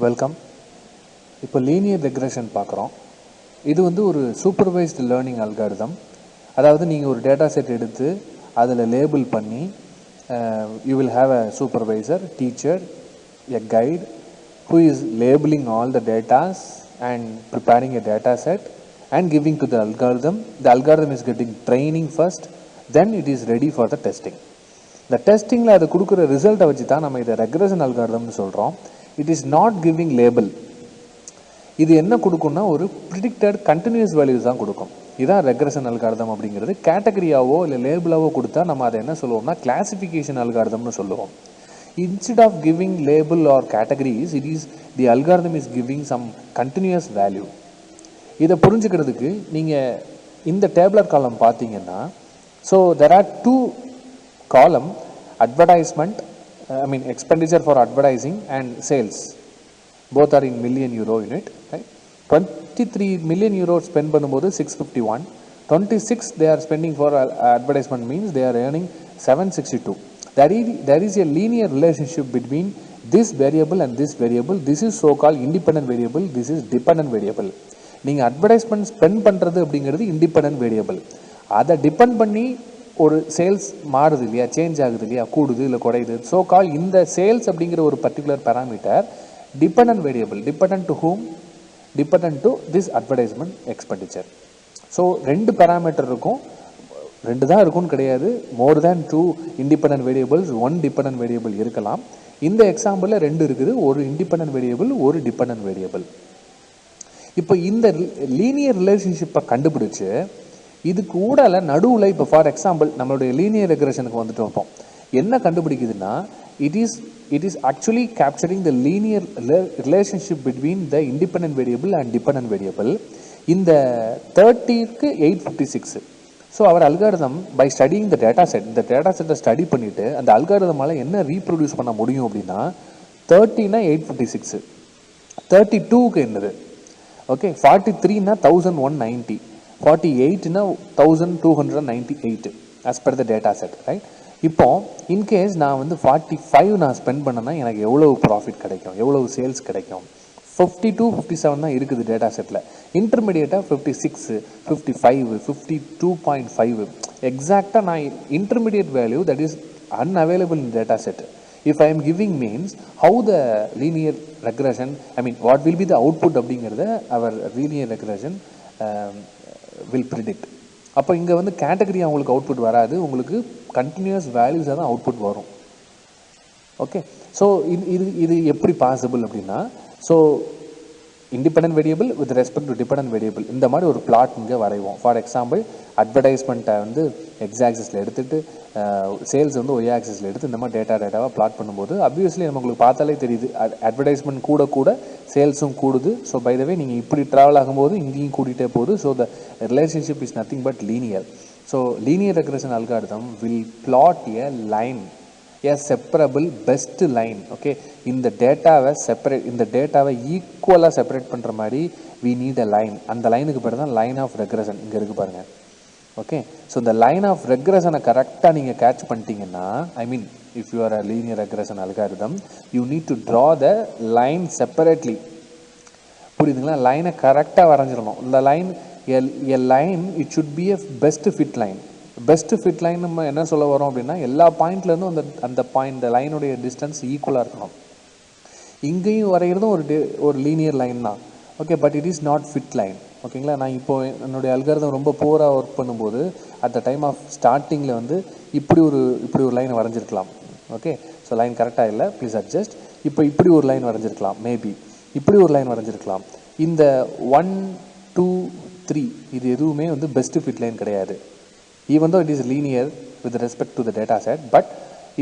Welcome. இப்போ linear regression பார்க்குறோம். இது வந்து ஒரு சூப்பர்வைஸ்டு லேர்னிங் அல்காரிதம். அதாவது நீங்கள் ஒரு டேட்டா செட் எடுத்து அதில் லேபிள் பண்ணி you will have a supervisor, teacher, a guide who is labeling all the datas and preparing a data set and giving to the algorithm. The algorithm is getting training first, then it is ready for the testing. The testingல அது கொடுக்குற ரிசல்ட்டை வச்சு தான் நம்ம இதை regression அல்காரிதம்னு சொல்கிறோம். It is not giving label. இது என்ன கொடுக்கும்னா ஒரு ப்ரிடிக்டட் கண்டினியூஸ் வேல்யூஸ் தான் கொடுக்கும். இதான் ரெக்ரெஷன் அல்காரிதம் அப்படிங்கிறது. கேட்டகரியாவோ இல்லை லேபிளாவோ கொடுத்தா நம்ம அதை என்ன சொல்லுவோம்னா கிளாசிஃபிகேஷன் அல்காரிதம்னு சொல்லுவோம். Instead of giving label or categories, the algorithm is giving some continuous value. இதை புரிஞ்சுக்கிறதுக்கு நீங்கள் இந்த டேபிளர் காலம் பார்த்தீங்கன்னா, so there are two column, advertisement, expenditure for advertising and sales. Both are in million euro unit. Right? 23 million euro spend பண்ணும்போது 651. 26 they are spending for advertisement means they are earning 762. There is a linear relationship between this variable and this variable. This is so called independent variable. This is dependent variable. நீங்கள் advertisement spend பண்ணுறது அப்படிங்கிறது independent variable. அதை depend பண்ணி ஒரு sales மாறுது இல்லையா, change ஆகுது இல்லையா, கூடுது இல்லை குறையுது. ஸோ கால் இந்த சேல்ஸ் அப்படிங்கிற ஒரு particular parameter dependent variable. Dependent to whom? Dependent to this advertisement expenditure. So ரெண்டு பேராமீட்டர் இருக்கும். ரெண்டு தான் இருக்கும்னு கிடையாது. மோர் தேன் 2 இண்டிபெண்டன்ட் வேரியபிள்ஸ், 1 டிபெண்டன்ட் வேரியபிள் இருக்கலாம். இந்த எக்ஸாம்பிளில் 2 இருக்குது. ஒரு இண்டிபெண்டன்ட் வேரியபிள், ஒரு டிபெண்டன்ட் வேரியபிள். இப்போ இந்த லீனியர் ரிலேஷன்ஷிப்பை கண்டுபிடிச்சு இது கூட நடுவில் இப்போ ஃபார் எக்ஸாம்பிள் நம்மளுடைய லீனியர் ரெக்ரெஷனுக்கு வந்துட்டு வைப்போம். என்ன கண்டுபிடிக்குதுன்னா it is actually capturing the linear relationship between the independent variable and dependent variable. இந்த 30க்கு 856. ஸோ அவர் algorithm by studying the data set, இந்த டேட்டா செட்டை ஸ்டடி பண்ணிவிட்டு அந்த அல்காரிதமால் என்ன ரீப்ரொடியூஸ் பண்ண முடியும் அப்படின்னா 30னா 856, 32க்கு என்னது, ஓகே, 43னா 1190, 48னா 1298 as per the data set, right? இப்போ இன்கேஸ் நான் வந்து 45 நான் ஸ்பெண்ட் பண்ணேன்னா எனக்கு எவ்வளவு ப்ராஃபிட் கிடைக்கும், எவ்வளவு சேல்ஸ் கிடைக்கும்? 52, 57 தான் இருக்குது டேட்டா செட்டில். இன்டர்மீடியட்டாக 56, 55, 52.5. எக்ஸாக்டாக நான் intermediate value that is unavailable in data set. If I am giving means how the linear regression, what will be the output அப்படிங்கிறத அவர் லீனியர் ரெக்ரெஷன் வில் ப்ரிடிக்ட். அப்போ இங்கே வந்து கேட்டகரி அவங்களுக்கு அவுட்புட் வராது, உங்களுக்கு கண்டினியூஸ் வேல்யூஸாக தான் அவுட்புட் வரும். ஓகே, ஸோ இது எப்படி பாசிபிள் அப்படின்னா, so independent variable with respect to dependent variable இந்த மாதிரி ஒரு பிளாட் இங்கே வரைவோம். ஃபார் எக்ஸாம்பிள் அட்வர்டைஸ்மெண்ட்டை வந்து எக்ஸ் ஆக்சிஸில் எடுத்துகிட்டு சேல்ஸ் வந்து ஒய் ஆக்சிஸில் எடுத்து இந்த மாதிரி டேட்டாவாக பிளாட் பண்ணும்போது அப்வியஸ்லி நம்மளுக்கு பார்த்தாலே தெரியுது அட்வர்டைஸ்மெண்ட் கூட சேல்ஸும் கூடுது. ஸோ பை த வே நீங்கள் இப்படி ட்ராவல் ஆகும்போது இங்கேயும் கூட்டிகிட்டே போகுது. So the relationship is nothing but linear. So linear regression algorithm will plot a line, a separable best line. Okay, இந்த டேட்டாவை ஈக்குவலாக செப்பரேட் பண்ணுற மாதிரி we need a line. அந்த லைனுக்கு பேர் தான் லைன் ஆஃப் ரெக்ரெஷன். இங்கே இருக்குது பாருங்கள். ஓகே, ஸோ இந்த லைன் ஆஃப் ரெக்ரெஷனை கரெக்டாக நீங்கள் கேட்ச் பண்ணிட்டீங்கன்னா, if you are a linear regression algorithm you need to draw the line separately. புரியுதுங்களா? லைனை கரெக்டாக வரைஞ்சிடணும். இந்த line a line it should be a best fit line. Best fit line நம்ம என்ன சொல்ல வரோம் அப்படின்னா, எல்லா பாயிண்ட்லேருந்தும் அந்த பாயிண்ட் இந்த லைனுடைய டிஸ்டன்ஸ் ஈக்குவலாக இருக்கணும். இங்கேயும் வரைகிறதும் ஒரு லீனியர் லைன் தான். Okay, but it is not fit line. ஓகேங்களா? நான் இப்போது என்னுடைய அல்காரிதம் ரொம்ப போராக ஒர்க் பண்ணும்போது அட் த டைம் ஆஃப் ஸ்டார்டிங்கில் வந்து இப்படி ஒரு லைன் வரைஞ்சிருக்கலாம். ஓகே, ஸோ லைன் கரெக்டாக இல்லை, ப்ளீஸ் அட்ஜஸ்ட். இப்போ இப்படி ஒரு லைன் வரைஞ்சிருக்கலாம், மேபி இப்படி ஒரு லைன் வரைஞ்சிருக்கலாம். இந்த 1, 2, 3 இது எதுவுமே வந்து பெஸ்ட் ஃபிட் லைன் கிடையாது. Even though it is linear with respect to the data set, but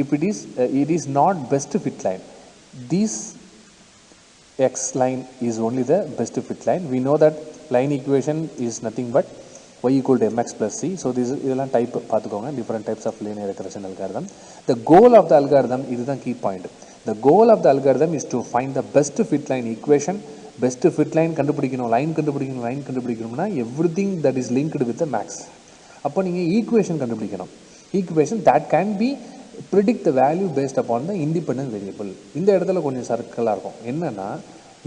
if it is not best fit line. This x line is only the best fit line. We know that line equation is nothing but y equal to mx plus c. So this is type பார்த்துக்கோங்க, different types of linear regression algorithm. The goal of the algorithm, இதுதான் key point. The goal of the algorithm is to find the best fit line equation. Best fit line கண்டுபிடிக்கணும், line கண்டுபிடிக்கணும்னா everything that is linked with the max. அப்போ நீங்கள் equation கண்டுபிடிக்கணும். Equation that can be predict the value based upon the independent variable. இந்த இடத்துல கொஞ்சம் சர்க்கிளாக இருக்கும். என்னென்னா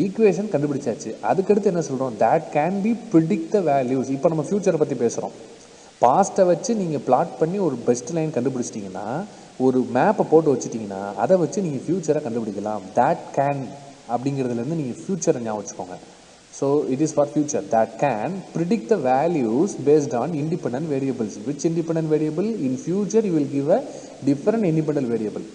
ஈக்குவேஷன் கண்டுபிடிச்சாச்சு. அதுக்கடுத்து என்ன சொல்கிறோம், that can be predict the values. இப்போ நம்ம ஃபியூச்சரை பற்றி பேசுகிறோம். பாஸ்ட்டை வச்சு நீங்கள் பிளாட் பண்ணி ஒரு பெஸ்ட் லைன் கண்டுபிடிச்சிட்டிங்கன்னா, ஒரு மேப்பை போட்டு வச்சுட்டிங்கன்னா, அதை வச்சு நீங்கள் ஃபியூச்சரை கண்டுபிடிக்கலாம். that can அப்படிங்கிறதுலேருந்து நீங்கள் ஃபியூச்சரை ஞாபகம் வச்சுக்கோங்க. So it is for future. that can predict the values based on independent variables. which independent variable? in future you will give a different independent variable.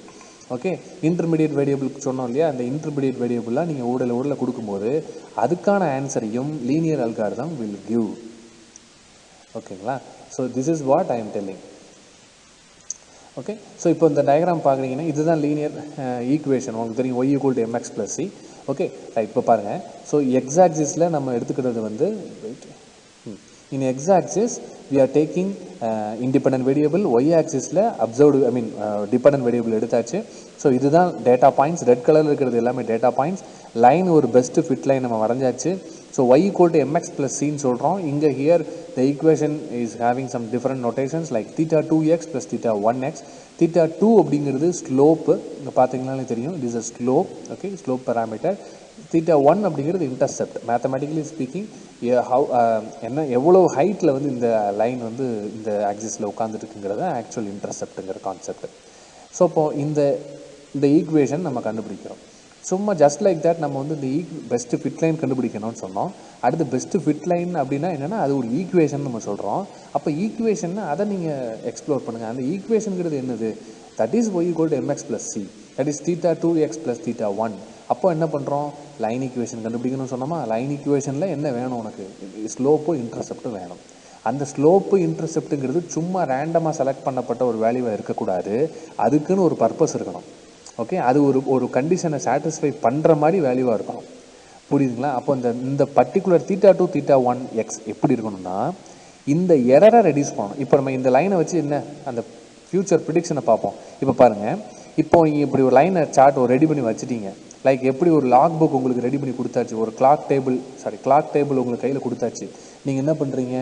Okay, intermediate வேரியபிளுக்கு சொன்னோம் இல்லையா, அந்த இன்டர்மீடியட் வேரியபிளாக நீங்கள் ஊடல கொடுக்கும்போது அதுக்கான ஆன்சரையும் லீனியர் அல்காரிதம் வில் கிவ். ஓகேங்களா? So this is what I am telling. Okay, so இப்போ இந்த டயக்ராம் பார்க்குறீங்கன்னா இதுதான் லீனியர் ஈக்குவேஷன். உங்களுக்கு தெரியும் y = mx + c. Okay right. இப்போ பாருங்கள், ஸோ எக்ஸ் ஆக்சிஸில் நம்ம எடுத்துக்கிறது வந்து in X axis we are taking independent variable, y axisல observed dependent variable எடுத்தாச்சு. ஸோ இதுதான் டேட்டா பாயிண்ட்ஸ். ரெட் கலரில் இருக்கிறது எல்லாமே டேட்டா பாயிண்ட்ஸ். லைன் ஒரு பெஸ்ட் ஃபிட் லைன் நம்ம வரைஞ்சாச்சு. ஸோ y = mx + c சொல்கிறோம். இங்கே here the equation is having some different notations like θ2x + θ1x. θ2 அப்படிங்கிறது ஸ்லோப்பு, இங்கே பார்த்தீங்கன்னாலே தெரியும், it is a slope. Okay, slope parameter. θ1 அப்படிங்கிறது இன்டர்செப்ட். மேத்தமெட்டிக்கலி ஸ்பீக்கிங் என்ன எவ்வளோ ஹைட்டில் வந்து இந்த லைன் வந்து இந்த ஆக்சிஸில் உட்காந்துருக்குங்கிறத ஆக்சுவல் இன்டர்செப்ட்டுங்கிற கான்செப்ட். ஸோ இப்போது இந்த ஈக்குவேஷன் நம்ம கண்டுபிடிக்கிறோம். சும்மா ஜஸ்ட் லைக் தட் நம்ம வந்து இந்த பெஸ்ட்டு ஃபிட் லைன் கண்டுபிடிக்கணும்னு சொன்னோம். அடுத்து பெஸ்ட்டு ஃபிட் லைன் அப்படின்னா என்னென்னா அது ஒரு ஈக்குவேஷன் நம்ம சொல்கிறோம். அப்போ ஈக்குவேஷன் அதை நீங்கள் எக்ஸ்ப்ளோர் பண்ணுங்கள். அந்த ஈக்குவேஷனுங்கிறது என்னது? That is y = mx + c. That is θ2x + θ1. அப்போ என்ன பண்ணுறோம், லைன் ஈக்குவேஷன் கண்டுபிடிக்கணும்னு சொன்னோமா. லைன் ஈக்குவேஷனில் என்ன வேணும் உனக்கு? ஸ்லோப்பும் இன்டர்செப்ட்டும் வேணும். அந்த ஸ்லோப்பு இன்டர்செப்ட்டுங்கிறது சும்மா ரேண்டமாக செலக்ட் பண்ணப்பட்ட ஒரு வேல்யூவாக இருக்கக்கூடாது. அதுக்குன்னு ஒரு பர்பஸ் இருக்கணும். ஓகே, அது ஒரு கண்டிஷனை சாட்டிஸ்ஃபை பண்ணுற மாதிரி வேல்யூவாக இருக்கணும். புரியுதுங்களா? அப்போ இந்த பர்டிகுலர் θ2 θ1x எப்படி இருக்கணும்னா இந்த எரரை ரெடியூஸ் பண்ணணும். இப்போ நம்ம இந்த லைனை வச்சு என்ன அந்த ஃபியூச்சர் ப்ரிடிக்ஷனை பார்ப்போம். இப்போ பாருங்கள், இப்போ நீங்கள் இப்படி ஒரு லைனை சார்ட் ரெடி பண்ணி வச்சுட்டீங்க. லைக் எப்படி ஒரு லாக் புக் உங்களுக்கு ரெடி பண்ணி கொடுத்தாச்சு, ஒரு கிளாக் டேபிள் உங்களுக்கு கையில் கொடுத்தாச்சு. நீங்கள் என்ன பண்ணுறீங்க,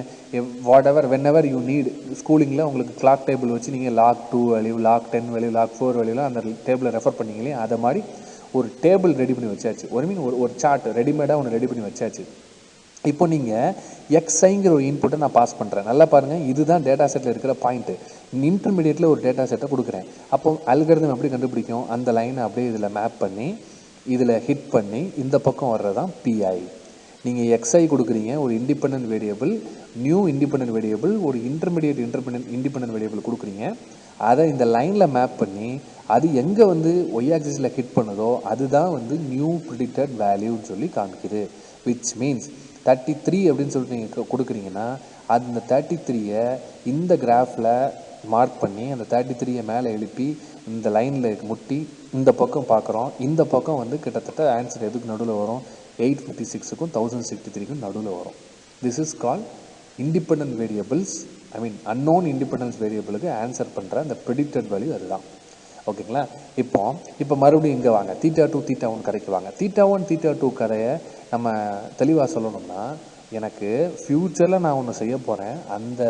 whenever you need ஸ்கூலிங்கில் உங்களுக்கு கிளாக் டேபிள் வச்சு நீங்கள் log 2 value, log 10 value, log 4 வேல்யூலாம் அந்த டேபிளை ரெஃபர் பண்ணீங்களே, அதை மாதிரி ஒரு டேபிள் ரெடி பண்ணி வச்சாச்சு. ஒரு சார்ட் ரெடிமேடாக ஒன்று ரெடி பண்ணி வச்சாச்சு. இப்போ நீங்கள் எக்ஸ்ஐங்கிற ஒரு இன்புட்டை நான் பாஸ் பண்ணுறேன். நல்லா பாருங்கள், இதுதான் டேட்டா செட்டில் இருக்கிற பாயிண்ட்டு. இன்டர்மீடியட்டில் ஒரு டேட்டா செட்டை கொடுக்குறேன். அப்போ அல்காரிதம் எப்படி கண்டுபிடிக்கும், அந்த லைனை அப்படியே இதில் மேப் பண்ணி இதில் ஹிட் பண்ணி இந்த பக்கம் வர்றது தான் பிஐ. நீங்கள் எக்ஸ்ஐ கொடுக்குறீங்க, ஒரு independent variable, new independent variable, ஒரு இண்டிபெண்டன்ட் வேரியபிள் கொடுக்குறீங்க. அதை இந்த லைனில் மேப் பண்ணி அது எங்கே வந்து ஒய் ஆக்சிஸில் ஹிட் பண்ணுதோ அதுதான் வந்து நியூ ப்ரிடிக்டட் வேல்யூன்னு சொல்லி காமிக்குது. விச் மீன்ஸ் 33 அப்படின்னு சொல்லிட்டு நீங்கள் கொடுக்குறீங்கன்னா அந்த 33-ஐ இந்த கிராஃபில் மார்க் பண்ணி அந்த 33-ஐ மேலே எழுப்பி இந்த லைனில் முட்டி இந்த பக்கம் பார்க்குறோம். இந்த பக்கம் வந்து கிட்டத்தட்ட ஆன்சர் எதுக்கு நடுவில் வரும், 856க்கும் 1063க்கும் நடுவில் வரும். This is call independent variables, unknown independence வேரியபிளுக்கு ஆன்சர் பண்ணுற அந்த ப்ரெடிக்டட் வேல்யூ அதுதான். ஓகேங்களா? இப்போ மறுபடியும் இங்கே வாங்க, θ2 θ1 கதைக்கு வாங்க. θ1 θ2 கதையை நம்ம தெளிவாக சொல்லணும்னா, எனக்கு ஃப்யூச்சரில் நான் ஒன்று செய்ய போகிறேன். அந்த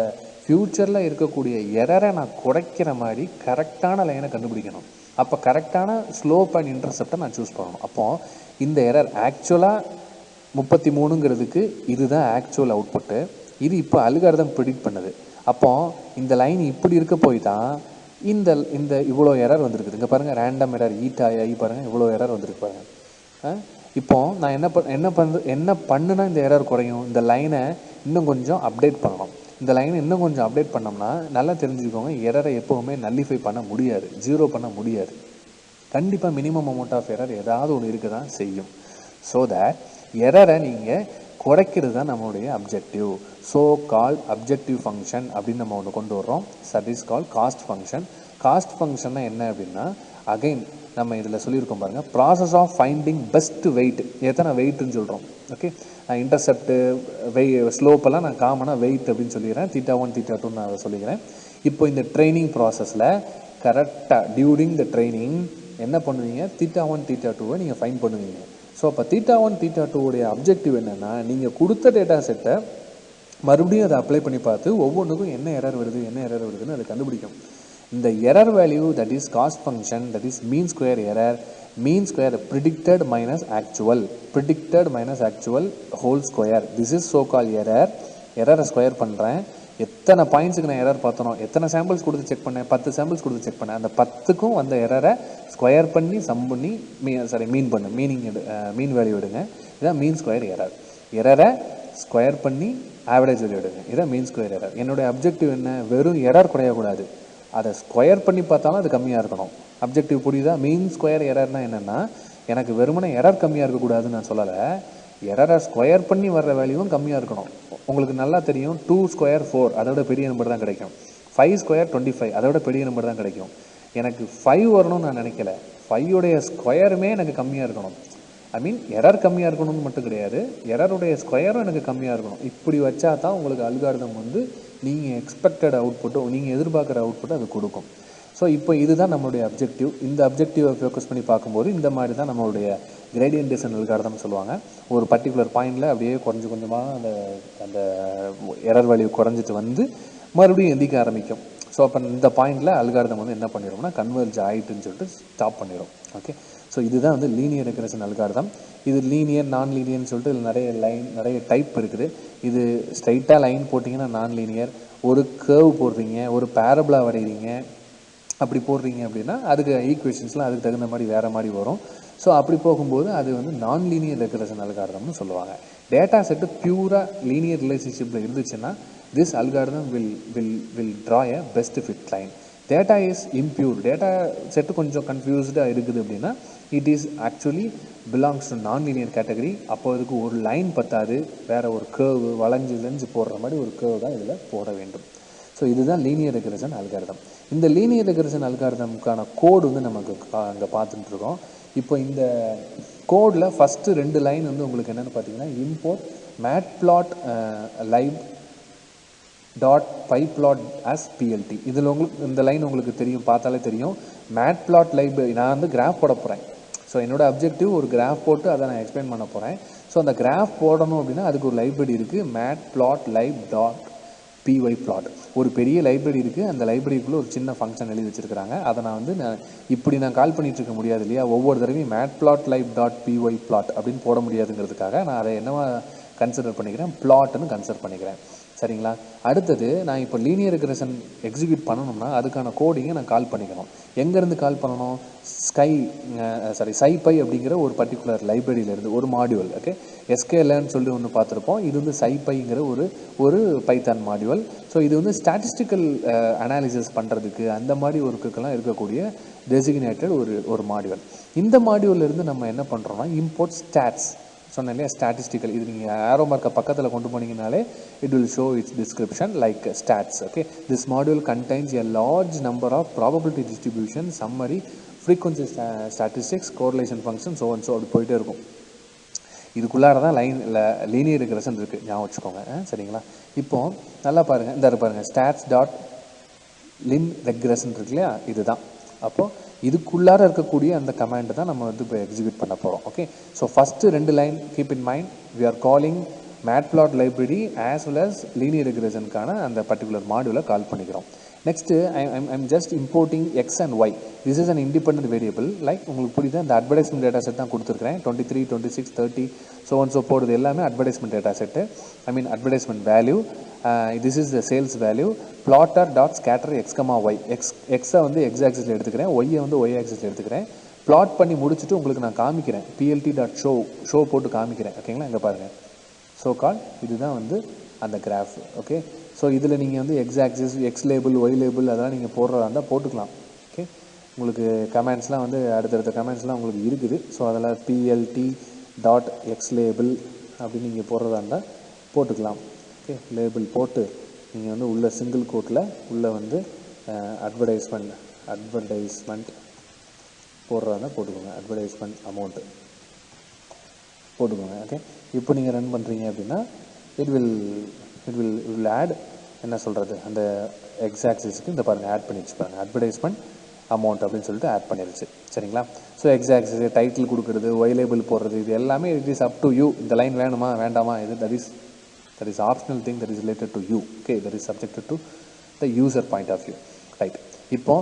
ஃப்யூச்சரில் இருக்கக்கூடிய எரரை நான் குறைக்கிற மாதிரி கரெக்டான லைனை கண்டுபிடிக்கணும். அப்போ கரெக்டான ஸ்லோப் அண்ட் இன்டர்செப்டை நான் சூஸ் பண்ணணும். அப்போது இந்த எரர் ஆக்சுவலாக 33ங்கிறதுக்கு இதுதான் ஆக்சுவல் அவுட்புட்டு. இது இப்போ அல்காரிதம் ப்ரெடிக்ட் பண்ணுது. அப்போது இந்த லைன் இப்படி இருக்க போய் தான் இந்த இவ்வளோ எரர் வந்திருக்குது. இங்கே பாருங்கள், ரேண்டம் எரர் ஈட்டாகி பாருங்கள் இவ்வளோ எரர் வந்திருக்கு பாருங்கள். இப்போது நான் என்ன பண்ணுனா இந்த எரர் குறையும், இந்த லைனை இன்னும் கொஞ்சம் அப்டேட் பண்ணணும். இந்த லைனை இன்னும் கொஞ்சம் அப்டேட் பண்ணோம்னா நல்லா தெரிஞ்சுக்கோங்க, எரரை எப்போவுமே நல்லிஃபை பண்ண முடியாது, ஜீரோ பண்ண முடியாது. கண்டிப்பாக மினிமம் அமௌண்ட் ஆஃப் எரர் ஏதாவது ஒன்று இருக்க தான் செய்யும். ஸோ தட் எரரை நீங்கள் குறைக்கிறது தான் நம்மளுடைய objective. So call objective function அப்படின்னு நம்ம ஒன்று கொண்டு வர்றோம். That is call cost function. Cost ஃபங்க்ஷன்னா என்ன அப்படின்னா, அகைன் நம்ம இதில் சொல்லியிருக்கோம் பாருங்கள், process of finding best weight. எத்தனை வெயிட்னு சொல்கிறோம். ஓகே, இன்டர்செப்ட்டு ஸ்லோப்பெல்லாம் நான் காமனாக வெயிட் அப்படின்னு சொல்லிடுறேன். θ1 θ2 நான் அதை சொல்லிக்கிறேன். இப்போ இந்த ட்ரைனிங் ப்ராசஸில் கரெக்டாக டியூரிங் த ட்ரைனிங் என்ன பண்ணுவீங்க, θ1 θ2-வை நீங்கள் ஃபைண்ட் பண்ணுவீங்க. ஸோ அப்போ θ1 θ2-உடைய அப்ஜெக்டிவ் என்னென்னா, நீங்கள் கொடுத்த டேட்டா செட்டை மறுபடியும் அதை அப்ளை பண்ணி பார்த்து ஒவ்வொன்றுக்கும் என்ன எரர் வருதுன்னு அதை கண்டுபிடிக்கும். இந்த error value, that is cost function, that is mean square error, mean square predicted minus actual, predicted minus actual whole square. This is so call error. எரரை ஸ்கொயர் பண்ணுறேன். எத்தனை பாயிண்ட்ஸுக்கு நான் எரர் பார்த்தனோ, எத்தனை சாம்பிள்ஸ் கொடுத்து செக் பண்ணேன், 10 சாம்பிள்ஸ் கொடுத்து check பண்ணேன், அந்த 10க்கும் அந்த எரரை ஸ்கொயர் பண்ணி சம் பண்ணி மீன் வேல்யூ எடுங்க. இதான் மீன் ஸ்கொயர் எரர். எரரை ஸ்கொயர் பண்ணி ஆவரேஜ் வேல்யூ எடுங்க. இதான் மீன் ஸ்கொயர் எரர். என்னுடைய அப்ஜெக்டிவ் என்ன? வெறும் எரர் குறையக்கூடாது, அதை ஸ்கொயர் பண்ணி பார்த்தாலும் அது கம்மியாக இருக்கணும். அப்ஜெக்டிவ் புரியுதா? மீன் ஸ்கொயர் எரர்னால் என்னென்னா, எனக்கு வெறுமனே எரர் கம்மியாக இருக்கக்கூடாதுன்னு நான் சொல்லலை, எரரை ஸ்கொயர் பண்ணி வர்ற வேல்யூவும் கம்மியாக இருக்கணும். உங்களுக்கு நல்லா தெரியும், 2 ஸ்கொயர் 4 அதோட பெரிய நம்பர் தான் கிடைக்கும். 5 ஸ்கொயர் 25 அதோட பெரிய நம்பர் தான் கிடைக்கும். எனக்கு 5 வரணும்னு நான் நினைக்கல, 5உடைய ஸ்கொயருமே எனக்கு கம்மியாக இருக்கணும். ஐ மீன் எரர் கம்மியாக இருக்கணும்னு மட்டும் கிடையாது, எரருடைய ஸ்கொயரும் எனக்கு கம்மியாக இருக்கணும். இப்படி வச்சா தான் உங்களுக்கு அல்காரிதம் வந்து நீங்கள் எக்ஸ்பெக்டட் அவுட்புட்டும் நீங்கள் எதிர்பார்க்குற அவுட்புட்டும் அது கொடுக்கும். ஸோ இப்போ இதுதான் நம்மளுடைய அப்ஜெக்டிவ். இந்த அப்ஜெக்டிவை ஃபோக்கஸ் பண்ணி பார்க்கும்போது இந்த மாதிரி தான் நம்மளுடைய கிரேடியன்ட் டிசன் அல்காரிதம் சொல்லுவாங்க. ஒரு பர்டிகுலர் பாயிண்டில் அப்படியே கொஞ்சமாக அந்த எரர் வேல்யூ குறைஞ்சிட்டு வந்து மறுபடியும் எந்திக்க ஆரம்பிக்கும். ஸோ அப்போ இந்த பாயிண்டில் அல்காரிதம் வந்து என்ன பண்ணிடும்னா கன்வர்ஜ் ஆகிட்டுன்னு சொல்லிட்டு ஸ்டாப் பண்ணிடும். ஓகே, ஸோ இதுதான் வந்து லீனியர் ரெக்ரெஷன் அல்காரிதம். இது லீனியர், நான் லீனியர்னு சொல்லிட்டு இதில் நிறைய டைப் இருக்குது. இது ஸ்ட்ரைட்டாக லைன் போட்டிங்கன்னா நான் லீனியர், ஒரு கேர்வ் போடுறீங்க, ஒரு பேரபிளா வரைகிறீங்க, அப்படி போடுறீங்க அப்படின்னா அதுக்கு ஈக்குவேஷன்ஸ்லாம் அதுக்கு தகுந்த மாதிரி வேறு மாதிரி வரும். ஸோ அப்படி போகும்போது அது வந்து நான் லீனியர் ரெக்ரெஷன் அல்காரிதம்னு சொல்லுவாங்க. டேட்டா செட்டு பியூராக லீனியர் ரிலேஷன்ஷிப்பில் இருந்துச்சுன்னா this algorithm will draw a best fit line. Data is impure, data set கொஞ்சம் கன்ஃபியூஸ்டாக இருக்குது அப்படின்னா it is actually belongs to நான் லீனியர் கேட்டகரி. அப்போ அதுக்கு ஒரு லைன் பத்தாது, வேறு ஒரு கேர்வு வளைஞ்சு போடுற மாதிரி ஒரு கேர்வ் தான் இதில் போட வேண்டும். ஸோ இதுதான் லீனியர் ரெக்ரெஷன் அல்காரிதம். இந்த லீனியர் ரெக்ரெஷன் அல்காரிதமுக்கான கோடு வந்து நமக்கு அங்கே பார்த்துட்டுருக்கோம். இப்போ இந்த கோடில் ஃபஸ்ட்டு 2 லைன் வந்து உங்களுக்கு என்னென்னு பார்த்தீங்கன்னா, import matplot lib dot pyplot as PLT. இதில் உங்களுக்கு இந்த லைன் உங்களுக்கு தெரியும், பார்த்தாலே தெரியும். மேட்ப்ளாட் லைவ் நான் வந்து கிராஃப் போட போகிறேன். ஸோ என்னோடய அப்ஜெக்டிவ் ஒரு கிராஃப் போட்டு அதை நான் எக்ஸ்பிளைன் பண்ண போகிறேன். ஸோ அந்த கிராஃப் போடணும் அப்படின்னா அதுக்கு ஒரு லைப்ரரி இருக்குது, மேட்ப்ளாட் லைவ் டாட் பிஒய் பிளாட். ஒரு பெரிய லைப்ரரி இருக்குது, அந்த லைப்ரரிக்குள்ளே ஒரு சின்ன ஃபங்க்ஷன் எழுதி வச்சுருக்காங்க. அதை நான் வந்து இப்படி கால் பண்ணிகிட்டு இருக்க முடியாது இல்லையா, ஒவ்வொரு தடவையும் மேட்ப்ளாட் லைவ் டாட் பிஒய் பிளாட் அப்படின்னு போட முடியாதுங்கிறதுக்காக நான் அதை என்னவா கன்சிடர் பண்ணிக்கிறேன், பிளாட்னு கன்சிடர் பண்ணிக்கிறேன். சரிங்களா? அடுத்தது நான் இப்போ லீனியர் ரெக்ரெஷன் எக்ஸிக்யூட் பண்ணணும்னா அதுக்கான கோடிங்கை நான் கால் பண்ணிக்கணும். எங்கேருந்து கால் பண்ணணும்? SciPy அப்படிங்கிற ஒரு பர்டிகுலர் லைப்ரரியிலேருந்து ஒரு மாடியூல். ஓகே, எஸ்கேஎல்னு சொல்லி ஒன்று பார்த்துருப்போம். இது வந்து SciPyங்கிற ஒரு பைத்தான் மாடியூல். ஸோ இது வந்து ஸ்டாட்டிஸ்டிக்கல் அனாலிசிஸ் பண்ணுறதுக்கு அந்த மாதிரி ஒர்க்குக்கெல்லாம் இருக்கக்கூடிய டெசிக்னேட்டட் ஒரு மாடியூல். இந்த மாடியூல்லேருந்து நம்ம என்ன பண்ணுறோம்னா இம்போர்ட் ஸ்டாட்ஸ் சொன்னேன் இல்லையா, ஸ்டாட்டிஸ்டிக்கல். இது நீங்கள் ஆரோ மார்க்கை பக்கத்தில் கொண்டு போனீங்கனாலே it will show its description like stats. Okay, this module contains a large number of probability distribution, summary, frequency statistics, correlation function, so அப்படி போயிட்டே இருக்கும். இதுக்குள்ளார தான் லீனியர் ரெக்ரெஷன் இருக்குது, ஞாபகம் வச்சுக்கோங்க. சரிங்களா? இப்போது நல்லா பாருங்கள், இந்த பாருங்கள், ஸ்டாட்ஸ் டாட் லின் ரெக்ரெஷன் இருக்கு இல்லையா, இதுதான். அப்போது இதுக்குள்ளார இருக்கக்கூடிய அந்த கமாண்ட் தான் நம்ம வந்து இப்போ எக்ஸிக்யூட் பண்ண போகிறோம். Okay, so first 2 line keep in mind, we are calling matplot library as well as linear ரெக்ரெஷனுக்கான அந்த பர்டிகுலர் மாடியூலை கால் பண்ணிக்கிறோம். Next I'm just importing X and Y. This is an independent variable. Like உங்களுக்கு புரியுது, இந்த advertisement data set தான் கொடுத்துருக்கிறேன். 23, 26, 30 so போடுறது எல்லாமே advertisement data set. I mean advertisement value. This is the sales value. Plotter dot scatter x comma y. எக்ஸை வந்து X ஆக்சிஸில் எடுத்துக்கிறேன், ஒய்யை வந்து ஒய் ஆக்சிஸில் எடுத்துக்கிறேன். பிளாட் பண்ணி முடிச்சுட்டு உங்களுக்கு நான் காமிக்கிறேன், பிஎல்டி டாட் ஷோ போட்டு காமிக்கிறேன். ஓகேங்களா? இங்கே பாருங்கள், ஸோ கால் இதுதான் வந்து அந்த கிராஃப். ஓகே, ஸோ இதில் நீங்கள் வந்து x axis, x label, y label அதெல்லாம் நீங்கள் போடுறதா இருந்தால் போட்டுக்கலாம். ஓகே, உங்களுக்கு கமெண்ட்ஸ்லாம் வந்து அடுத்தடுத்த கமெண்ட்ஸ்லாம் உங்களுக்கு இருக்குது. ஸோ அதில் பிஎல்டி டாட் எக்ஸ் லேபிள் அப்படின்னு நீங்கள் போடுறதா இருந்தால் போட்டுக்கலாம். ஓகே, லேபிள் போட்டு நீங்கள் வந்து உள்ள சிங்கிள் கோட்டில் உள்ளே வந்து அட்வர்டைஸ்மெண்ட் போடுறதா போட்டுக்கோங்க, அட்வர்டைஸ்மெண்ட் அமௌண்ட்டு போட்டுக்கோங்க. ஓகே, இப்போ நீங்கள் ரன் பண்ணுறீங்க அப்படின்னா இட் வில் ஆட், என்ன சொல்கிறது, அந்த எக்ஸ் ஆக்சிஸ்க்கு இந்த பாருங்கள் ஆட் பண்ணி வச்சுப்பாங்க, அட்வர்டைஸ்மெண்ட் அமௌண்ட் அப்படின்னு சொல்லிட்டு ஆட் பண்ணிருச்சு. சரிங்களா? ஸோ எக்ஸ் ஆக்சிஸ் டைட்டில் கொடுக்குறது, ஒய் லேபிள் போடுறது, இது எல்லாமே it is up to you. இந்த லைன் வேணுமா வேண்டாமா, இது that is optional thing, that is related to you. Okay, that is subjected to the user point of view. Right, இப்போ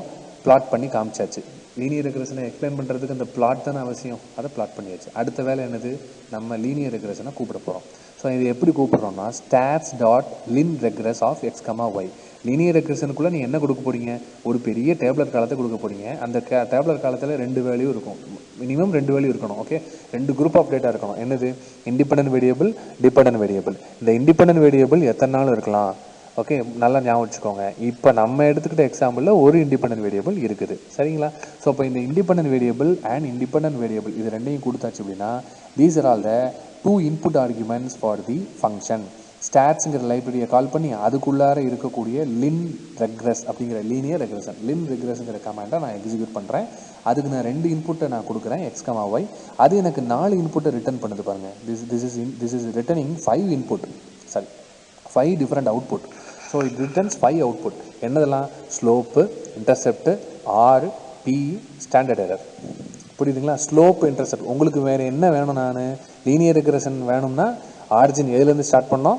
plot பண்ணி காமிச்சாச்சு. லீனியர் ரெக்ரெஷனை எக்ஸ்பிளைன் பண்ணுறதுக்கு அந்த பிளாட் தானே அவசியம், அதை பிளாட் பண்ணியாச்சு. அடுத்த வேலை என்னது, நம்ம லீனியர் ரெக்ரெஷனை கூப்பிட போகிறோம். ஸோ இது எப்படி கூப்பிட்றோம்னா stats dot lin regress of X comma Y. Linear ரெக்ரெஷனுக்குள்ளே நீங்கள் என்ன கொடுக்க போகிறீங்க, ஒரு பெரிய டேப்லர் காலத்தை கொடுக்க போகிறீங்க. அந்த டேப்லர் காலத்தில் 2 வேல்யூ இருக்கும், மினிமம் 2 வேல்யூ இருக்கணும். ஓகே, 2 குரூப் ஆஃப் டேட்டா இருக்கணும். என்னது, இண்டிபெண்டன்ட் வேரியபிள், டிபெண்டன்ட் வேரியபிள். இந்த இண்டிபெண்டன்ட் வேரியபிள் எத்தனை நாள் இருக்கலாம், ஓகே, நல்லா ஞாபகம் வச்சுக்கோங்க. இப்போ நம்ம எடுத்துக்கிட்ட எக்ஸாம்பிளில் ஒரு இண்டிபெண்டன்ட் வேரியபிள் இருக்குது, சரிங்களா? ஸோ இப்போ இந்த independent variable and independent variable இது ரெண்டையும் கொடுத்தாச்சு அப்படின்னா these are all the 2 input arguments for the function. ஸ்டாட்ஸுங்கிற லைப்ரரியை கால் பண்ணி அதுக்குள்ளார இருக்கக்கூடிய லின் ரெக்ரெஸ் அப்படிங்கிற லீனியர் ரெக்ரெஷன், லின் ரெக்ரெஸ்ங்கிற கமாண்டை நான் எக்ஸிக்யூட் பண்ணுறேன். அதுக்கு நான் 2 இன்புட்டை நான் கொடுக்குறேன், எக்ஸ் கமா ஒய். அது எனக்கு 4 இன்புட்டை ரிட்டர்ன் பண்ணுது பாருங்கள். This is returning 5 input, sorry 5 different output. So it returns 5 output. என்னதெல்லாம், slope, intercept, R, P, standard error. புரியுதுங்களா? Slope, intercept. உங்களுக்கு வேறு என்ன வேணும், நான் லீனியர் ரெக்ரெஷன் வேணும்னா ஆரிஜின் எதுலேருந்து ஸ்டார்ட் பண்ணோம்,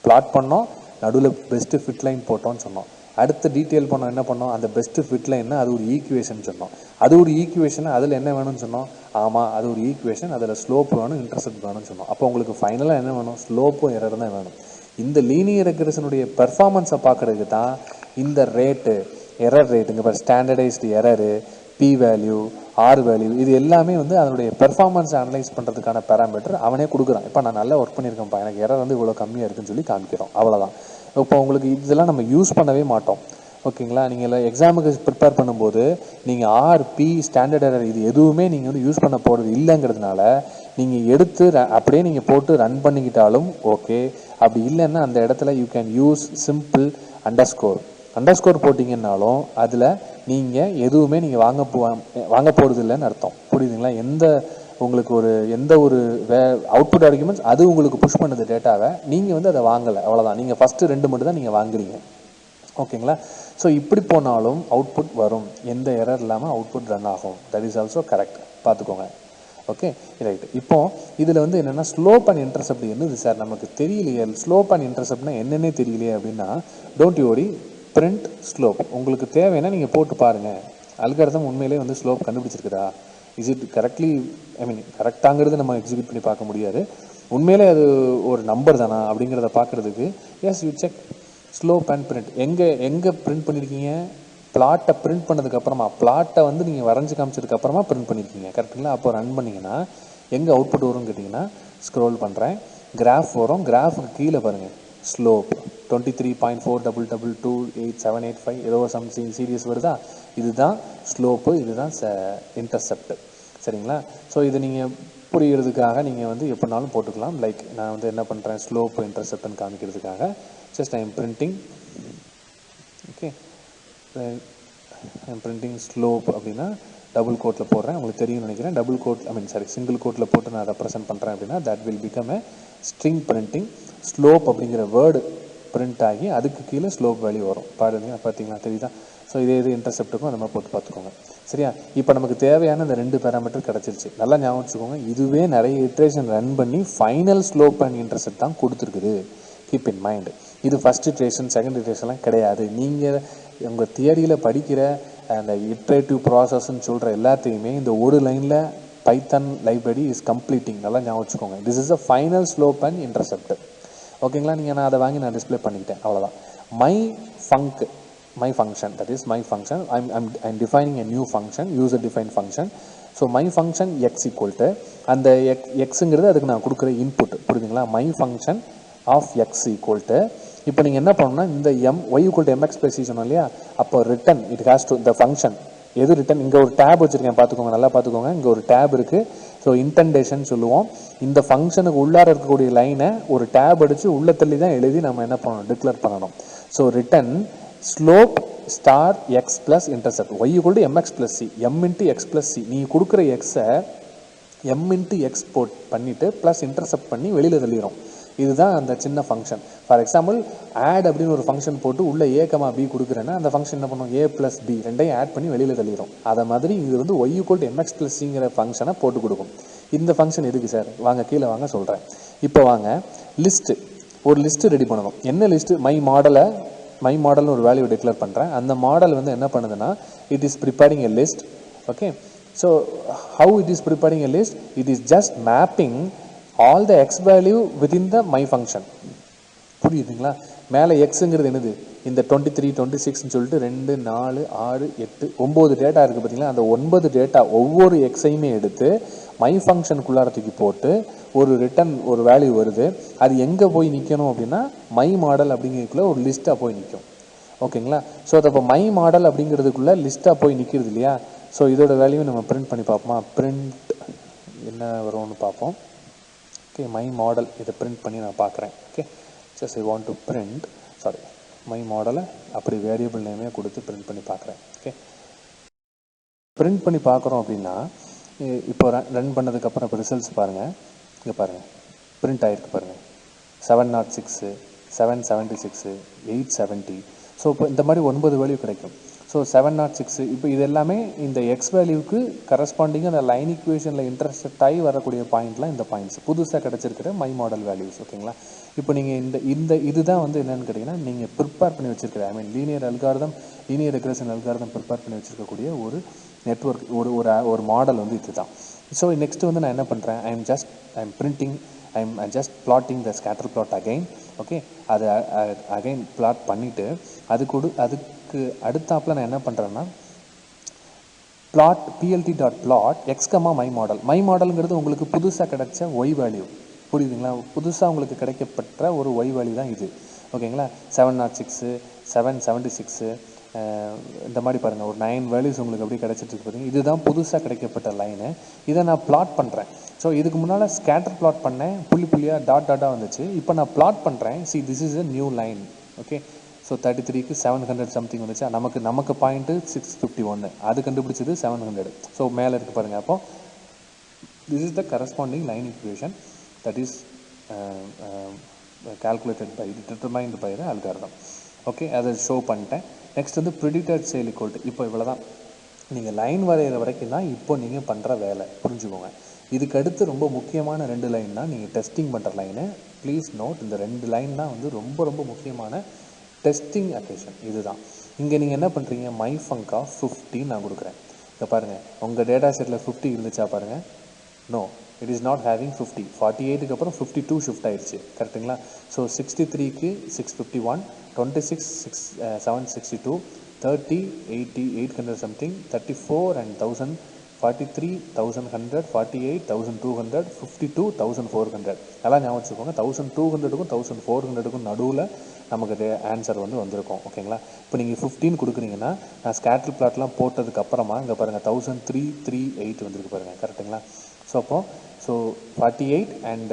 பிளாட் பண்ணோம், நடுவில் பெஸ்ட்டு ஃபிட் லைன் போட்டோம்னு சொன்னோம். அடுத்து டீட்டெயில் பண்ணோம், என்ன பண்ணோம், அந்த பெஸ்ட்டு ஃபிட் லைன்னா அது ஒரு ஈக்குவேஷன் சொன்னோம். அது ஒரு ஈக்குவேஷன், அதில் என்ன வேணும்னு சொன்னோம், ஆமாம் அது ஒரு ஈக்குவேஷன், அதில் ஸ்லோப் வேணும், இன்டர்செப்ட் வேணும்னு சொன்னோம். அப்போ உங்களுக்கு ஃபைனலாக என்ன வேணும், ஸ்லோப்பும் எரர் தான் வேணும். இந்த லீனியர் ரெக்ரெஷனுடைய பெர்ஃபார்மன்ஸை பார்க்குறதுக்கு தான் இந்த ரேட்டு, எரர் ரேட்டுங்க, இப்போ standardized error, p value, r value, இது எல்லாமே வந்து அதனுடைய பெர்ஃபார்மன்ஸை அனலைஸ் பண்ணுறதுக்கான பேராமீட்டர் அவனே கொடுக்குறான். இப்போ நான் நல்லா ஒர்க் பண்ணியிருக்கேன்ப்பா, எனக்கு எரர் வந்து இவ்வளோ கம்மியாக இருக்குன்னு சொல்லி காமிக்கிறோம், அவ்வளோதான். இப்போ உங்களுக்கு இதெல்லாம் நம்ம யூஸ் பண்ணவே மாட்டோம், ஓகேங்களா? நீங்கள் எக்ஸாமுக்கு ப்ரிப்பேர் பண்ணும்போது நீங்கள் ஆர், பி, ஸ்டாண்டர்ட் எரர் இது எதுவுமே நீங்கள் வந்து யூஸ் பண்ண போகிறது இல்லைங்கிறதுனால நீங்கள் எடுத்து அப்படியே நீங்கள் போட்டு ரன் பண்ணிக்கிட்டாலும் ஓகே. அப்படி இல்லைன்னா அந்த இடத்துல you can use simple underscore போட்டிங்கன்னாலும் அதில் நீங்கள் எதுவுமே நீங்கள் வாங்க போகிறது இல்லைன்னு அர்த்தம். புரியுதுங்களா? உங்களுக்கு எந்த ஒரு அவுட்புட் ஆர்குமெண்ட்ஸ் அது உங்களுக்கு புஷ் பண்ணுது டேட்டாவை, நீங்கள் வந்து அதை வாங்கலை, அவ்வளோதான். நீங்கள் ஃபஸ்ட்டு 2 மட்டும் தான் நீங்கள் வாங்குறீங்க, ஓகேங்களா? ஸோ இப்படி போனாலும் அவுட்புட் வரும், எந்த எரர் இல்லாமல் அவுட்புட் ரன் ஆகும். தட் இஸ் ஆல்சோ கரெக்ட், பார்த்துக்கோங்க. Okay, right. இப்போ இதில் வந்து என்னென்னா ஸ்லோப் அண்ட் இன்டர்செப்ட் என்னது சார் நமக்கு தெரியலையே, ஸ்லோப் அண்ட் இன்டர்செப்ட்னா என்னென்னே தெரியலையே அப்படின்னா, டோன்ட் யூ வரி, பிரிண்ட் ஸ்லோப். உங்களுக்கு தேவைன்னா நீங்கள் போட்டு பாருங்கள், அல்காரிதம் உண்மையிலே வந்து ஸ்லோப் கண்டுபிடிச்சிருக்குதா, இஸ் இட் கரெக்ட்லி, கரெக்டாங்கிறது நம்ம எக்ஸிக்யூட் பண்ணி பார்க்க முடியாது, உண்மையிலே அது ஒரு நம்பர் தானா அப்படிங்கிறத பார்க்குறதுக்கு as you check slope and print. எங்கே பிரிண்ட் பண்ணியிருக்கீங்க, பிளாட்டை பிரிண்ட் பண்ணதுக்கப்புறமா, பிளாட்டை வந்து நீங்கள் வரைஞ்சி காமிச்சதுக்கப்புறமா பிரிண்ட் பண்ணியிருக்கீங்க, கரெக்டுங்களா? அப்போ ரன் பண்ணிங்கன்னா எங்கே அவுட்புட் வரும்னு கேட்டிங்கன்னா, ஸ்க்ரோல் பண்ணுறேன், கிராஃப் வரும், கிராஃபுக்கு கீழே பாருங்கள் ஸ்லோப் 23.422287885 ஏதோ சம் சீரியஸ் வருதா, இதுதான் ஸ்லோப்பு, இதுதான் இன்டர்செப்ட், சரிங்களா? ஸோ இது நீங்கள் புரிகிறதுக்காக நீங்கள் வந்து எப்படினாலும் போட்டுக்கலாம். லைக் நான் வந்து என்ன பண்ணுறேன், ஸ்லோப்பு இன்டர்செப்ட்னு காமிக்கிறதுக்காக just I'm printing, okay, I'm printing slope அப்படின்னா டபுள் கோட்டில் போடுறேன், உங்களுக்கு தெரியும்னு நினைக்கிறேன். டபுள் கோட் சிங்கிள் கோட்டில் போட்டு நான் ரெப்ரசென்ட் பண்ணுறேன் அப்படின்னா that will become a string printing. Slope அப்படிங்கிற வேர்டு பிரிண்ட் ஆகி அதுக்கு கீழே ஸ்லோப் வேல்யூ வரும், பார்த்தீங்களா, தெரியுதா? ஸோ இதே இன்டர்செப்ட்டுக்கும் அந்த மாதிரி போட்டு பார்த்துக்கோங்க, சரியா? இப்போ நமக்கு தேவையான இந்த 2 பேராமீட்டர் கிடச்சிருச்சு, நல்லா ஞாபகம் வச்சுக்கோங்க. இதுவே நிறைய இட்ரேஷன் ரன் பண்ணி ஃபைனல் ஸ்லோப் அண்ட் இன்டர்செப்ட் தான் கொடுத்துருக்குது, கீப் இன் மைண்ட். இது ஃபஸ்ட் இட்ரேஷன் செகண்ட் இட்ரேஷன்லாம் கிடையாது. நீங்கள் உங்கள் தியரியில் படிக்கிற அந்த இட்ரேட்டிவ் ப்ராசஸ்ன்னு சொல்கிற எல்லாத்தையுமே இந்த ஒரு லைனில் பைத்தான் லைப்ரரி இஸ் கம்ப்ளீட்டிங், நல்லா ஞாபகம் வச்சுக்கோங்க. This is a final slope and intercept, ஓகேங்களா? நான் அதை வாங்கி நான் டிஸ்பிளே பண்ணிக்கிட்டேன், அவ்வளோதான். my function, that is my function, I'm defining a new function, user defined function. So my function x equal to அந்த xங்கிறது அதுக்கு நான் கொடுக்குற இன்புட், புரியுதுங்களா? my function of x equal to, இப்போ நீங்கள் என்ன பண்ணணும்னா இந்த y equal to mx plus c சொன்னோம் இல்லையா, அப்போ return it has to the function எது ரிட்டன், இங்கே ஒரு டேப் வச்சுருக்கேன், பார்த்துக்கோங்க, நல்லா பார்த்துக்கோங்க, இங்கே ஒரு டேப் இருக்குது. ஸோ இன்டென்டேஷன் சொல்லுவோம். இந்த ஃபங்க்ஷனுக்கு உள்ளார இருக்கக்கூடிய லைனை ஒரு டேப் அடித்து உள்ள தள்ளி தான் எழுதி நம்ம என்ன பண்ணணும், டிக்ளேர் பண்ணணும். So return slope star X plus intercept y equal to mx plus c, m into x plus c. நீங்கள் கொடுக்குற எக்ஸை m into x பண்ணிவிட்டு ப்ளஸ் இன்டர்செப்ட் பண்ணி வெளியில் தள்ளிடும். இதுதான் அந்த சின்ன ஃபங்க்ஷன். ஃபார் எக்ஸாம்பிள் ஆட் அப்படின்னு ஒரு ஃபங்க்ஷன் போட்டு உள்ள a, b கொடுக்குறேன்னா அந்த ஃபங்க்ஷன் என்ன பண்ணும், a + b ரெண்டையும் ஆட் பண்ணி வெளியில் தள்ளிடும். அதை மாதிரி இது வந்து y equal to mx plus c ஃபங்க்ஷனை போட்டு கொடுக்கும். இந்த ஃபங்க்ஷன் எதுக்கு சார், வாங்க கீழே வாங்க சொல்கிறேன். இப்போ வாங்க ஒரு லிஸ்ட்டு ரெடி பண்ணணும். என்ன லிஸ்ட்டு, மை மாடல்னு ஒரு வேல்யூ டிக்ளேர் பண்ணுறேன். அந்த மாடல் வந்து என்ன பண்ணுதுன்னா it is preparing a list Okay, so how it is preparing a list? It is just mapping all the x value within the my function. புரியுதுங்களா? மேலே எக்ஸுங்கிறது என்னது, இந்த 23 26ன்னு சொல்லிட்டு 2 4 6 8 9 டேட்டா இருக்குது பார்த்தீங்களா, அந்த 9 டேட்டா ஒவ்வொரு எக்ஸையுமே எடுத்து மை ஃபங்க்ஷனுக்குள்ளார தூக்கி போட்டு ஒரு ரிட்டன் ஒரு வேல்யூ வருது. அது எங்கே போய் நிற்கணும் அப்படின்னா மை மாடல் அப்படிங்கிறதுக்குள்ளே ஒரு லிஸ்ட்டாக போய் நிற்கும். ஓகேங்களா? ஸோ அது அப்போ மை மாடல் அப்படிங்கிறதுக்குள்ளே லிஸ்ட்டாக போய் நிற்கிறது இல்லையா? ஸோ இதோட வேல்யூ நம்ம பிரிண்ட் பண்ணி பார்ப்போமா? பிரிண்ட் என்ன வரும்னு பார்ப்போம். ஓகே, மை மாடல் இதை பிரிண்ட் பண்ணி நான் பார்க்குறேன். Okay, just I want to print, sorry, my மாடலை அப்படி வேரியபிள் நேமே கொடுத்து பிரிண்ட் பண்ணி பார்க்குறேன். ஓகே, பிரிண்ட் பண்ணி பார்க்குறோம் அப்படின்னா இப்போ ரன் பண்ணதுக்கப்புறம் இப்போ ரிசல்ட்ஸ் பாருங்கள். இங்கே பாருங்கள், பிரிண்ட் ஆகிருக்கு பாருங்கள். 706 776 870. ஸோ இப்போ இந்த மாதிரி 9 வேல்யூ கிடைக்கும். ஸோ 706 இப்போ இது எல்லாமே இந்த எக்ஸ் வேல்யூக்கு கரஸ்பாண்டிங்காக அந்த லைன் ஈக்குவேஷனில் இன்டர்செக்ட் ஆகி வரக்கூடிய பாயிண்ட்லாம் இந்த பாயிண்ட்ஸ் புதுசாக கிடச்சிருக்கிற மை மாடல் வேல்யூஸ். ஓகேங்களா? இப்போ நீங்கள் இந்த இதுதான் வந்து என்னென்னு கேட்டிங்கன்னா நீங்கள் ப்ரிப்பேர் பண்ணி வச்சுருக்கிற, I mean linear algorithm, linear regression algorithm prepare பண்ணி வச்சுருக்கக்கூடிய ஒரு நெட்வொர்க், ஒரு மாடல் வந்து இது தான். ஸோ நெக்ஸ்ட்டு வந்து நான் என்ன பண்ணுறேன், I'm printing, I'm just plotting the scatter plot again. Okay, அதை அகைன் பிளாட் பண்ணிவிட்டு அதுக்கு அடுத்தாப்பில் நான் என்ன பண்ணுறேன்னா plot plt.plot x, my model. My மாடலுங்கிறது உங்களுக்கு புதுசாக கிடைச்ச ஒய் வேல்யூ. புரியுதுங்களா? புதுசாக உங்களுக்கு கிடைக்கப்பட்ட ஒரு ஒய் வேல்யூ தான் இது. ஓகேங்களா? 706 776 இந்த மாதிரி பாருங்கள், ஒரு 9 வேல்யூஸ் உங்களுக்கு எப்படி கிடச்சிட்டு பார்த்தீங்க. இதுதான் புதுசாக கிடைக்கப்பட்ட லைனு. இதை நான் பிளாட் பண்ணுறேன். ஸோ இதுக்கு முன்னால் ஸ்கேட்டர் பிளாட் பண்ணேன், புள்ளியாக டாட்டாக வந்துச்சு. இப்போ நான் பிளாட் பண்ணுறேன். See, this is a new line. Okay, so 33க்கு 700 சம்திங் வந்துச்சு. நமக்கு பாயிண்ட்டு 651, அது கண்டுபிடிச்சது 700. ஸோ மேலே இருக்குது பாருங்கள். அப்போ this is the corresponding line equation that is calculated by, determined by the algorithm. Okay, அதை ஷோ பண்ணிட்டேன். நெக்ஸ்ட் வந்து ப்ரிடிக்டட் சேல் ஈக்குவல் டு, இப்போ இவ்வளோ தான். நீங்கள் லைன் வரைகிற வரைக்கும் தான் இப்போ நீங்கள் பண்ணுற வேலை, புரிஞ்சுக்கோங்க. இதுக்கு அடுத்து ரொம்ப முக்கியமான 2 லைன் தான் நீங்கள் டெஸ்டிங் பண்ணுற லைனு. ப்ளீஸ் நோட், இந்த 2 லைன் தான் வந்து ரொம்ப ரொம்ப முக்கியமான டெஸ்டிங் அக்கேஷன். இதுதான். இங்கே நீங்கள் என்ன பண்ணுறீங்க, மை ஃபங்க் ஆஃப் 50 நான் கொடுக்குறேன். இங்கே பாருங்கள், உங்கள் டேட்டா செட்டில் 50 இருந்துச்சா பாருங்கள். No, it is not having 50. 48க்கு அப்புறம் 52 ஷிஃப்ட் ஆயிடுச்சு. கரெக்டுங்களா? ஸோ 63க்கு 651, 26 762, 30 80 800 சம்திங், 34 and 1000, 43 1100, 48 1200, 52 1400. எல்லாம் ஞாபகம் வச்சுக்கோங்க. 1200க்கும் 1400க்கும் நடுவில் நமக்கு ஆன்சர் வந்து வந்திருக்கும். ஓகேங்களா? இப்போ நீங்கள் 15 கொடுக்குறீங்கன்னா நான் ஸ்கேட்டர் பிளாட்லாம் போட்டதுக்கு அப்புறமா இங்கே பாருங்கள் 1338 வந்திருக்கு பாருங்கள். கரெக்டுங்களா? ஸோ அப்போது 48 and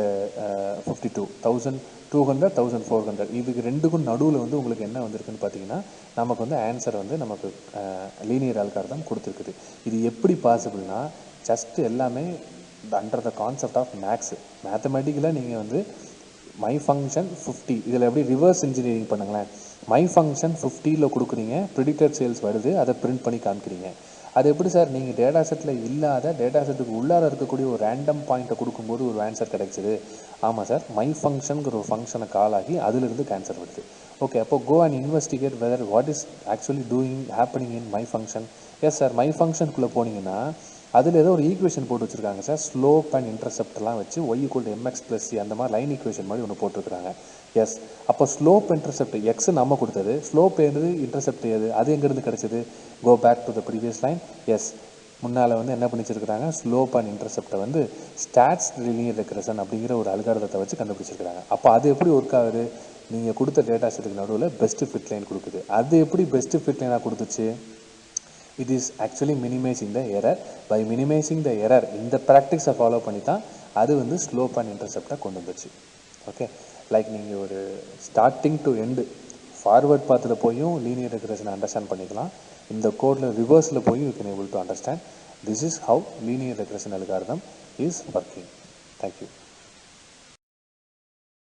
52 1200 1400 இதுக்கு ரெண்டுக்கும் நடுவில் வந்து உங்களுக்கு என்ன வந்திருக்குன்னு பார்த்தீங்கன்னா நமக்கு வந்து ஆன்சர் வந்து நமக்கு லீனியர் அல்காரிதம் கொடுத்துருக்குது. இது எப்படி பாசிபிள்னா ஜஸ்ட் எல்லாமே அண்டர் த கான்செப்ட் ஆஃப் மேத்தமெட்டிக்கலாக நீங்கள் வந்து மை ஃபங்க்ஷன் 50 இதில் எப்படி ரிவர்ஸ் இன்ஜினியரிங் பண்ணுங்களேன். மை ஃபங்க்ஷன் 50ல் கொடுக்குறீங்க, ப்ரிடிக்டட் சேல்ஸ் வருது, அதை பிரிண்ட் பண்ணி காமிக்கிறீங்க. அது எப்படி சார் நீங்கள் டேட்டா செட்டில் இல்லாத டேட்டா செட்டுக்கு உள்ளார இருக்கக்கூடிய ஒரு ரேண்டம் பாயிண்ட்டை கொடுக்கும்போது ஒரு ஆன்சர் கிடைச்சிது? ஆமாம் சார், மை ஃபங்க்ஷனுங்கிற ஒரு ஃபங்க்ஷனை கால் ஆகி அதிலிருந்து ஆன்சர் வருது. ஓகே, அப்போ go and investigate whether what is actually happening in my function. Yes sir, my ஃபங்க்ஷனுக்குள்ளே போனீங்கன்னா அதில் ஏதோ ஒரு ஈக்குவேஷன் போட்டு வச்சுருக்காங்க சார். ஸ்லோப் அண்ட் இன்டர்செப்ட்லாம் வச்சு y equal to mx + c அந்த மாதிரி லைன் ஈக்குவேஷன் மாதிரி ஒன்று போட்டிருக்காங்க. எஸ், அப்போ ஸ்லோப் இன்டர்செப்ட் எக்ஸ் நம்ம கொடுத்தது, ஸ்லோப் எது இன்டர்செப்ட் எது அது எங்கேருந்து கிடச்சிது? Go back to the previous line. Yes, முன்னால் வந்து என்ன பண்ணி வச்சுருக்காங்க, ஸ்லோப் அண்ட் இன்டர்செப்டை வந்து ஸ்டாட்ஸ் லீனியர் ரெக்ரெஷன் அப்படிங்கிற ஒரு அல்காரிதத்தை வச்சு கண்டுபிடிச்சிருக்காங்க. அப்போ அது எப்படி ஒர்க் ஆகுது? நீங்கள் கொடுத்த டேட்டா செட்டுக்கு நடுவில் பெஸ்ட்டு ஃபிட் லைன் கொடுக்குது. அது எப்படி பெஸ்ட்டு ஃபிட் லைனாக கொடுத்துச்சு? It is actually minimizing the error. By minimizing the error, இந்த ப்ராக்டிக்ஸை ஃபாலோ பண்ணி தான் அது வந்து ஸ்லோப் அண்ட் இன்டர்செப்டாக கொண்டு வந்துச்சு. ஓகே, லைக் நீங்கள் ஒரு ஸ்டார்டிங் டு எண்டு ஃபார்வர்ட் பாத்தில் போயும் லீனியர் ரெக்ரெஷனை அண்டர்ஸ்டாண்ட் பண்ணிக்கலாம். இந்த கோடில் ரிவர்ஸில் போய் you can able to understand. This is how linear regression algorithm is working. Thank you.